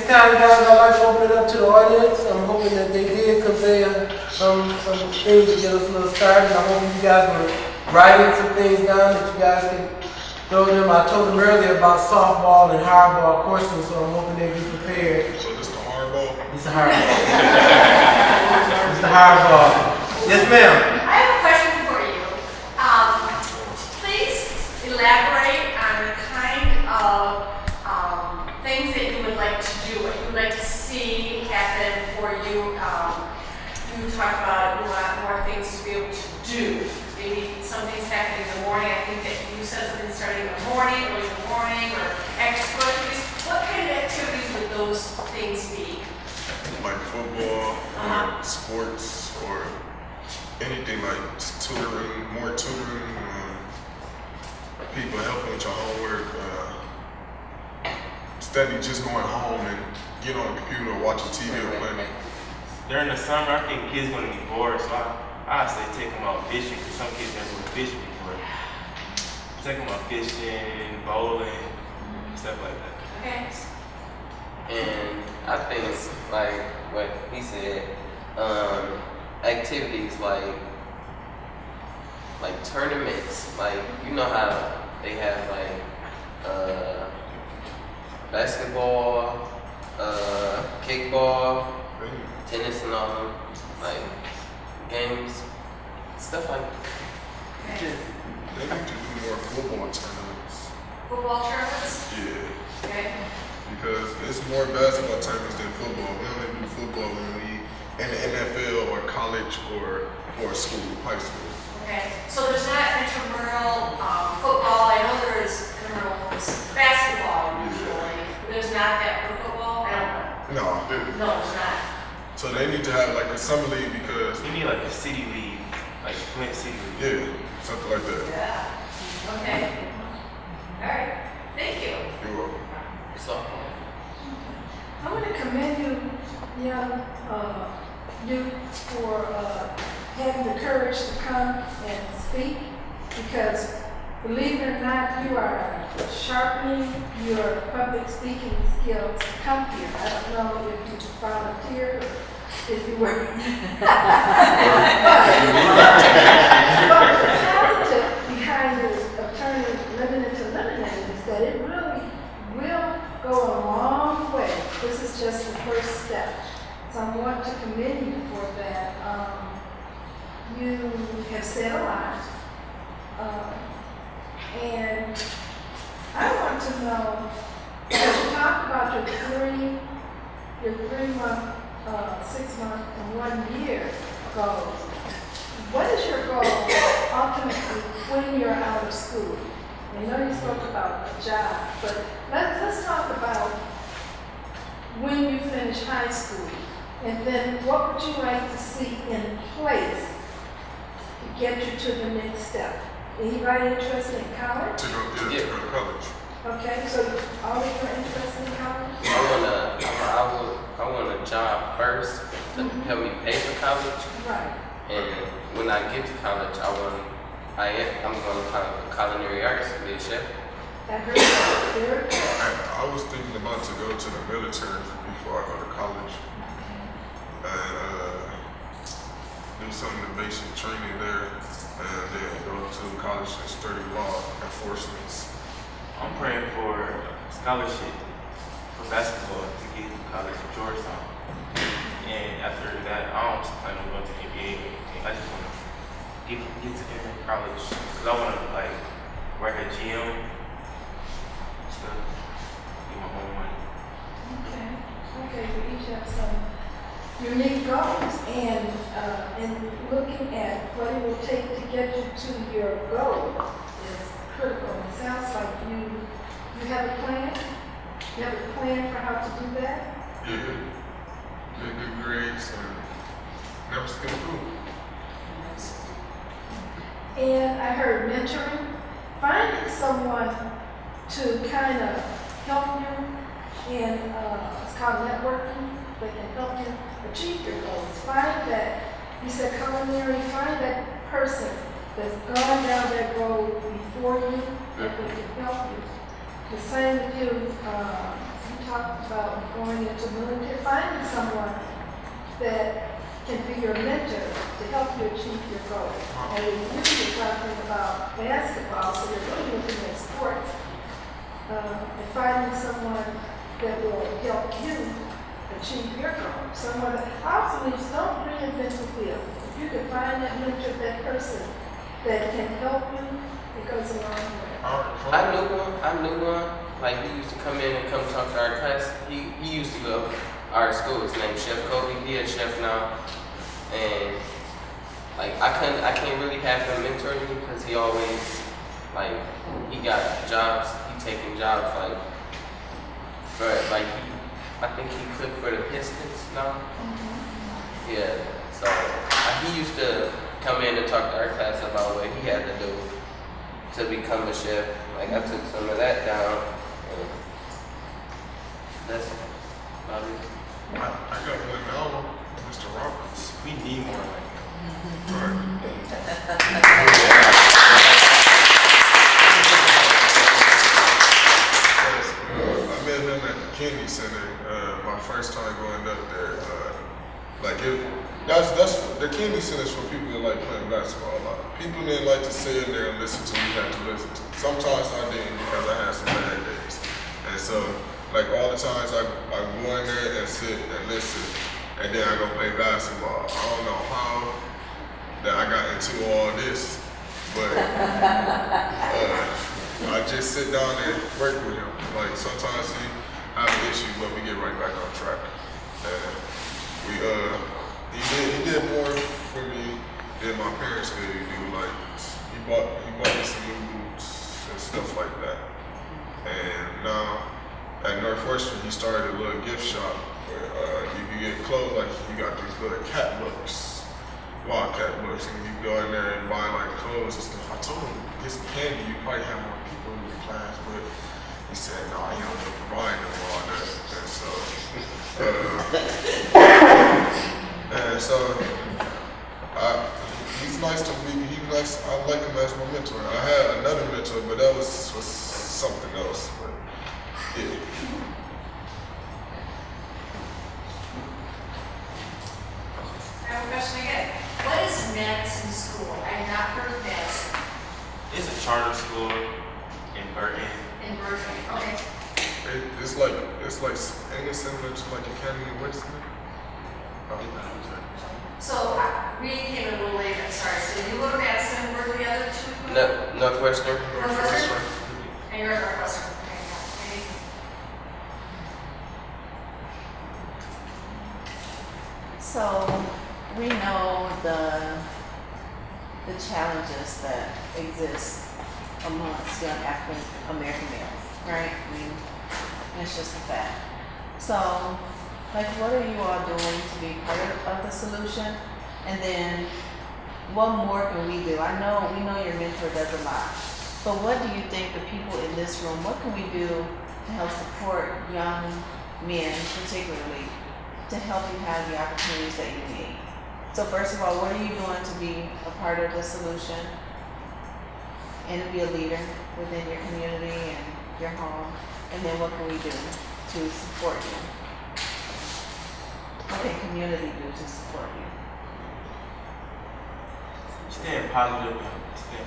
this time, guys, I'd like to open it up to the audience. I'm hoping that they did convey some things to get us a little started. I'm hoping you guys were writing some things down that you guys can throw them. I told them earlier about softball and hardball courses, so I'm hoping they be prepared. So this the hardball? It's a hardball. It's the hardball. Yes, ma'am. I have a question for you. Please elaborate on the kind of things that you would like to do, what you would like to see happen for you. You talk about you want more things to be able to do. Maybe something's happening in the morning. I think that you said something starting in the morning, early in the morning, or activities. What kind of activities would those things be? Like football, sports, or anything like tutoring, more tutoring, people helping with your homework, study just going home and get on the computer or watching TV or playing. During the summer, I think kids gonna be bored, so I say take them out fishing, because some kids never went fishing before. Take them out fishing, bowling, stuff like that. Okay. And I think it's like what he said, activities like tournaments, like you know how they have like basketball, kickball, tennis and all them, like games, stuff like that. Okay. They need to do more football tournaments. Football tournaments? Yeah. Okay. Because it's more basketball tournaments than football. We only do football when we in the NFL or college or school, high school. Okay. So there's not intramural football. I know there's intramural basketball usually. There's not that for football? I don't know. No. No, there's not. So they need to have like a summer league because You need like a city league, like Flint City League. yeah, something like that. Yeah. Okay. All right. Thank you. You're welcome. So I want to commend you, young youth, for having the courage to come and speak, because believe it or not, you are sharpening your public speaking skills to come here. I don't know if you volunteered or if you were. But the positive behind this of turning living into lemonade is that it really will go a long way. This is just the first step. So I want to commend you for that. You have said a lot. And I want to know, as you talk about your 3-month, 6-month, and 1 year goals, what is your goal ultimately when you're out of school? I know you spoke about a job, but let's talk about when you finish high school, and then what would you like to see in place to get you to the next step? Anybody interested in college? To go to college. Okay, so always were interested in college? I want a job first to help me pay for college, Right. and when I get to college, I'm going to culinary arts to be a chef. I heard that. Very good. I was thinking about to go to the military before I go to college and do some of the basic training there, and then go to college and study law enforcement. I'm praying for a scholarship for basketball to get to college at Georgetown. And after that, I don't plan on going to NBA or anything. I just want to get to college because I want to like work at GM stuff, get my own money. Okay, we each have some unique goals, and looking at what it will take to get you to your goal is critical. It sounds like you have a plan. You have a plan for how to do that. Yeah, get good grades and never skip school. And I heard mentoring, finding someone to kind of help you in, it's called networking, that can help you achieve your goals. Find that, you said culinary, find that person that's gone down that road before you, that can help you. The same with you, you talked about going into military, finding someone that can be your mentor to help you achieve your goals. And you were talking about basketball, so you're really looking at sports, and finding someone that will help you achieve your goals. Someone that also means don't reinvent the wheel. If you can find that mentor, that person that can help you, it goes a long way. I knew one. Like he used to come in and come talk to our class. He used to go our school. His name's Chef Kobe. He a chef now, and like I can't really have him mentor me because he always like he got jobs. He taking jobs like for like I think he cooked for the Pistons now. Yeah. So he used to come in and talk to our class about what he had to do to become a chef. Like I took some of that down. And that's about it. I got one now, Mr. Roberts. We need more like that. I met him at the Kennedy Center. My first time going up there. That's the Kennedy Center is for people that like playing basketball a lot. People didn't like to sit in there and listen to what we had to listen to. Sometimes I didn't because I had some bad days. And so, like all the times I go in there and sit and listen, and then I go play basketball. I don't know how that I got into all this, but I just sit down and work with him. Like sometimes we have an issue, but we get right back on track. And he did more for me than my parents could do. Like he bought me some new boots and stuff like that. And now at Northwestern, he started a little gift shop where you can get clothes. Like you got these little cat books, Wildcat books, and you go in there and buy like clothes and stuff. I told him get some candy. You probably have more people in your class, but he said no, I ain't gonna provide them all that. And so he's nice to me. He's nice. I like him as my mentor. I had another mentor, but that was something else. But yeah. I have a question again. What is Madison School? I've not heard of Madison. It's a charter school in Burton. In Berkeley. Okay. It's like ain't it similar to like Academy of Wisdom? So we came in a little late. I'm sorry. So you go to Madison. Where were the other two? Northwestern. Northwestern. And you're at Northwestern. Okay. Yeah. So we know the challenges that exist amongst young African American males, right? I mean, it's just a fact. So, like, what are you all doing to be part of the solution? And then, what more can we do? We know your mentor does a lot, but what do you think the people in this room, what can we do to help support young men, particularly, to help you have the opportunities that you need? So first of all, what are you doing to be a part of the solution and to be a leader within your community and your home? And then what can we do to support you? What can community do to support you? Staying positive and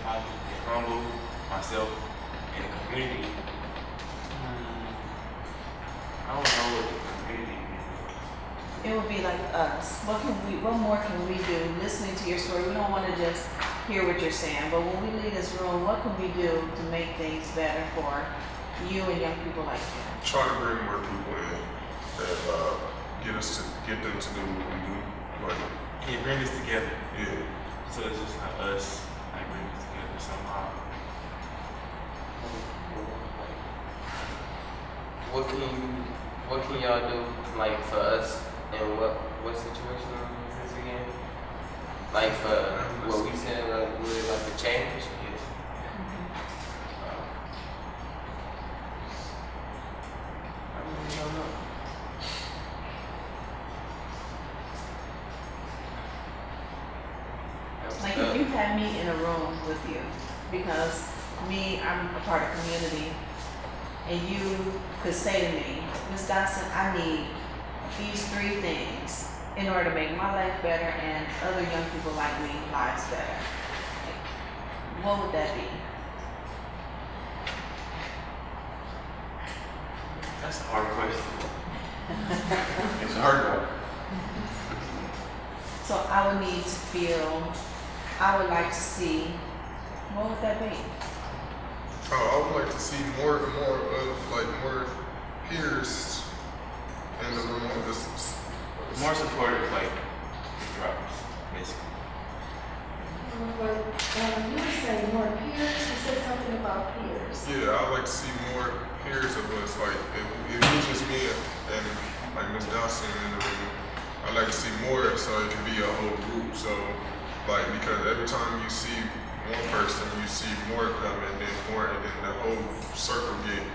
humble myself in the community. I don't know what the community is. It would be like us. What more can we do? Listening to your story, we don't want to just hear what you're saying, but when we leave this room, what can we do to make things better for you and young people like you? Try to bring more people in and get them to do what we do. Like, Yeah, bring this together. yeah. So it's just not us. Like bring this together somehow. What can y'all do like for us and what situation is this again? Like for what we said, like would it like to change? Yes. I really don't know. Like if you had me in a room with you, because me, I'm a part of community, and you could say to me, Ms. Dawson, I need these 3 things in order to make my life better and other young people like me lives better, what would that be? That's a hard question. It's a hard one. So I would need to feel, I would like to see, what would that be? I would like to see more peers in the room. More supportive, like the drops, basically. But you were saying more peers, you said something about peers. Yeah, I'd like to see more peers of us. Like, if it's just me and like Ms. Dawson in the room, I'd like to see more so it can be a whole group. So, like, because every time you see one person, you see more come and then more, and then the whole circle get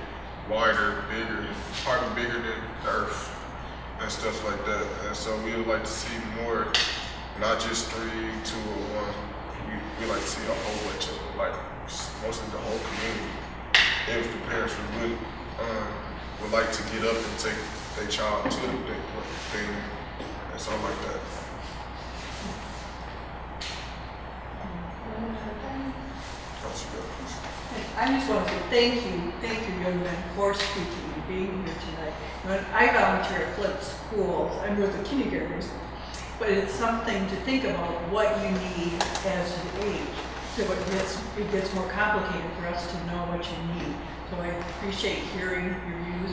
wider, bigger, probably bigger than the earth and stuff like that. And so we would like to see more, not just 3, 2, or 1. We like to see a whole bunch of, like, mostly the whole community. If the parents would like to get up and take their child to the thing and something like that. That's good. I just want to say thank you, young men, for speaking and being here tonight. When I volunteer at Flint Schools, I'm with the kindergartners, but it's something to think about what you need as you age. So it gets more complicated for us to know what you need. So I appreciate hearing your views,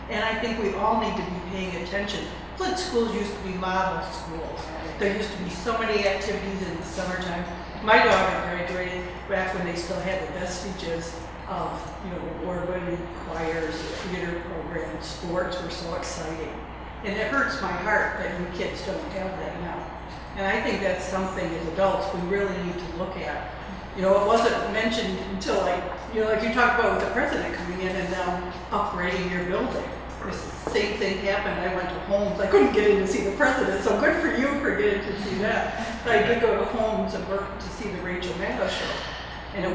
and I think we all need to be paying attention. Flint Schools used to be model schools. There used to be so many activities in the summertime. My daughter graduated back when they still had the vestiges of, award-winning choirs, theater programs, sports were so exciting. And it hurts my heart that you kids don't have that now. And I think that's something as adults we really need to look at. It wasn't mentioned until like you talked about with the president coming in and now upgrading your building. The same thing happened. I went to Holmes. I couldn't get in to see the president, so good for you for getting to see that. But I did go to Holmes and work to see the Rachel Maddow show. And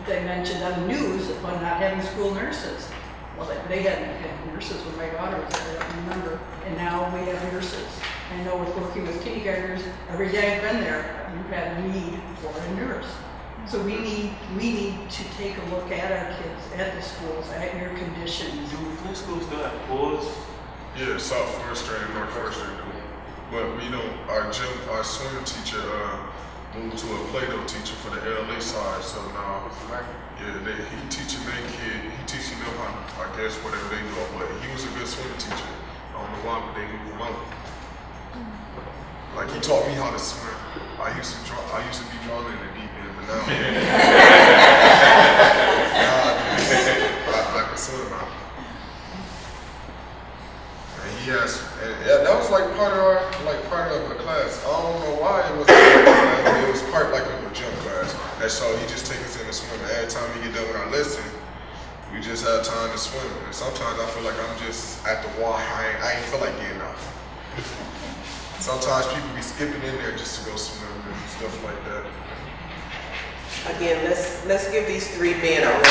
they mentioned on the news about not having school nurses. Well, they hadn't had nurses when my daughter was there, I don't remember. And now we have nurses. I know with working with kindergartners, every day I've been there, you've had a need for a nurse. So we need to take a look at our kids, at the schools, at your conditions. Do Flint schools still have pools? Yeah, South Forestry and North Forestry do. But our swimming teacher moved to a Play-Doh teacher for the LA side. So now, he teaching them how, I guess, whatever they do. But he was a good swimming teacher. I don't know why, but they moved him out. Like, he taught me how to swim. I used to be drowning in the deep end, but now, I can swim now. And he asked, and that was like part of the class. I don't know why it was. It was part like of a gym class, and so he just takes us in to swim. And every time we get done with our lesson, we just have time to swim. And sometimes I feel like I'm just at the wall. I ain't feel like getting out. Sometimes people be skipping in there just to go swim and stuff like that. Again, let's give these 3 men a round.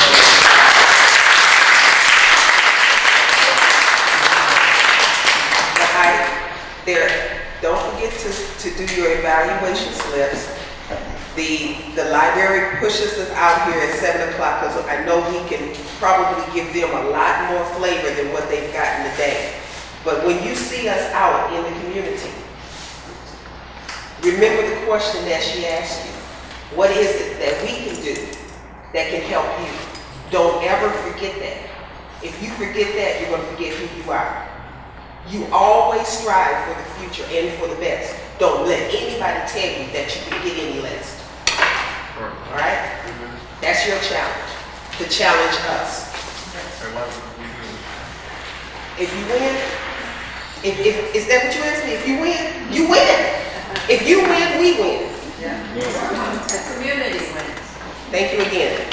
The height, don't forget to do your evaluation slips. The library pushes us out here at 7 o'clock because I know he can probably give them a lot more flavor than what they've gotten today. But when you see us out in the community, remember the question that she asked you. What is it that we can do that can help you? Don't ever forget that. If you forget that, you're going to forget who you are. You always strive for the future and for the best. Don't let anybody tell you that you can get any less. All right? That's your challenge, to challenge us. If you win, is that what you asked me? If you win, you win. If you win, we win. The community wins. Thank you again.